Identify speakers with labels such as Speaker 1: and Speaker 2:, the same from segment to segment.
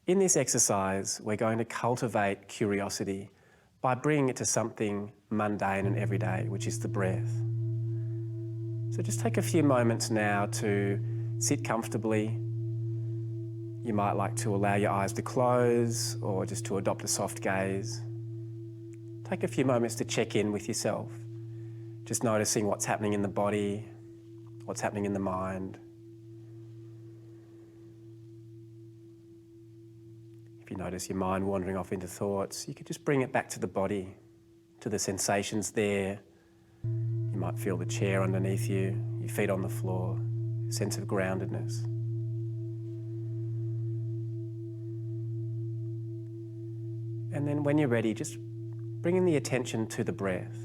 Speaker 1: In this exercise, we're going to cultivate curiosity by bringing it to something mundane and everyday, which is the breath. So just take a few moments now to sit comfortably. You might like to allow your eyes to close or just to adopt a soft gaze. Take a few moments to check in with yourself, just noticing what's happening in the body, what's happening in the mind. If you notice your mind wandering off into thoughts, you could just bring it back to the body, to the sensations there. You might feel the chair underneath you, your feet on the floor, a sense of groundedness. And then when you're ready, just bringing the attention to the breath.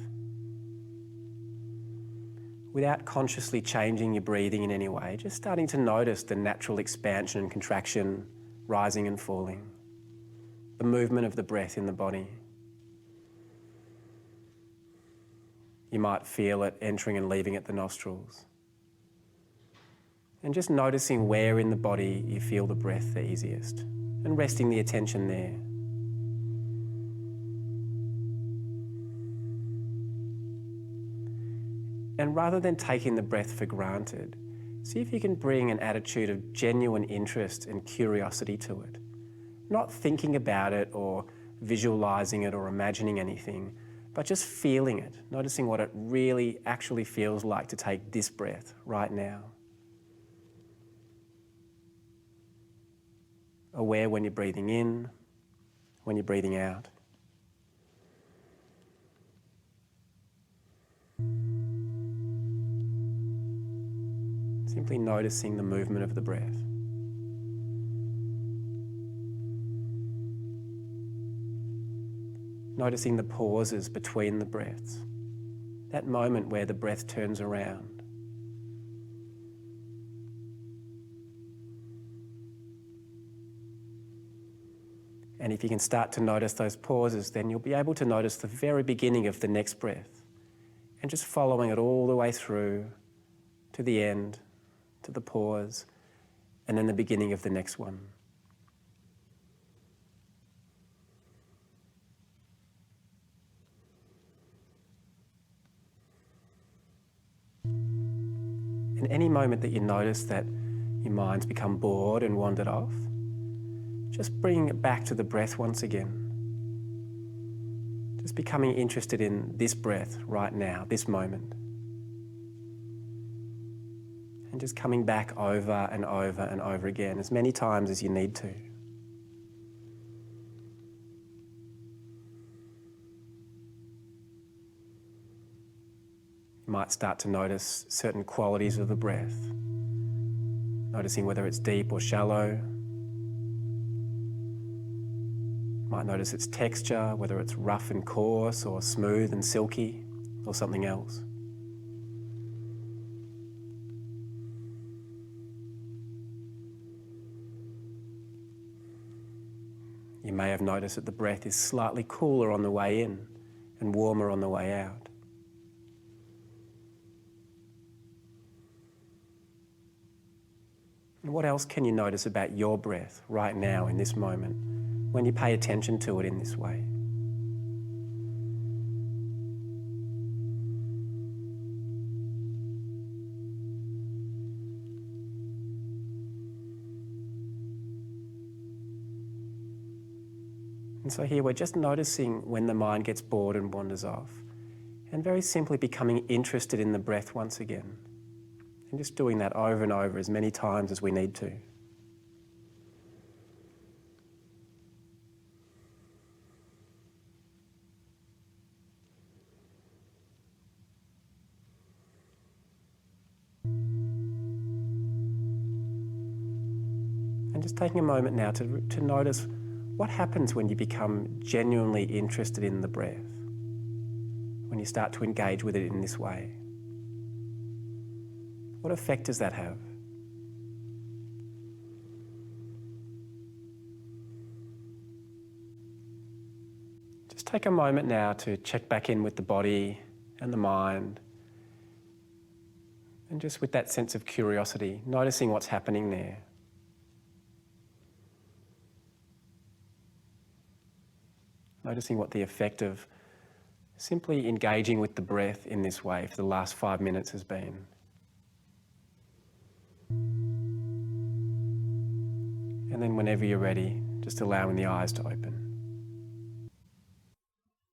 Speaker 1: Without consciously changing your breathing in any way, just starting to notice the natural expansion and contraction, rising and falling. The movement of the breath in the body. You might feel it entering and leaving at the nostrils. And just noticing where in the body you feel the breath the easiest, and resting the attention there. And rather than taking the breath for granted, see if you can bring an attitude of genuine interest and curiosity to it. Not thinking about it or visualizing it or imagining anything, but just feeling it, noticing what it really actually feels like to take this breath right now. Aware when you're breathing in, when you're breathing out. Simply noticing the movement of the breath. Noticing the pauses between the breaths, that moment where the breath turns around. And if you can start to notice those pauses, then you'll be able to notice the very beginning of the next breath, and just following it all the way through to the end, to the pause, and then the beginning of the next one. And any moment that you notice that your mind's become bored and wandered off, just bring it back to the breath once again. Just becoming interested in this breath right now, this moment. And just coming back over and over and over again, as many times as you need to. You might start to notice certain qualities of the breath, noticing whether it's deep or shallow. You might notice its texture, whether it's rough and coarse or smooth and silky or something else. You may have noticed that the breath is slightly cooler on the way in and warmer on the way out. And what else can you notice about your breath right now in this moment when you pay attention to it in this way? And so here we're just noticing when the mind gets bored and wanders off, and very simply becoming interested in the breath once again. And just doing that over and over as many times as we need to. And just taking a moment now to notice what happens when you become genuinely interested in the breath, when you start to engage with it in this way. What effect does that have? Just take a moment now to check back in with the body and the mind, and just with that sense of curiosity, noticing what's happening there. noticing what the effect of simply engaging with the breath in this way for the last 5 minutes has been. And then whenever you're ready, just allowing the eyes to open.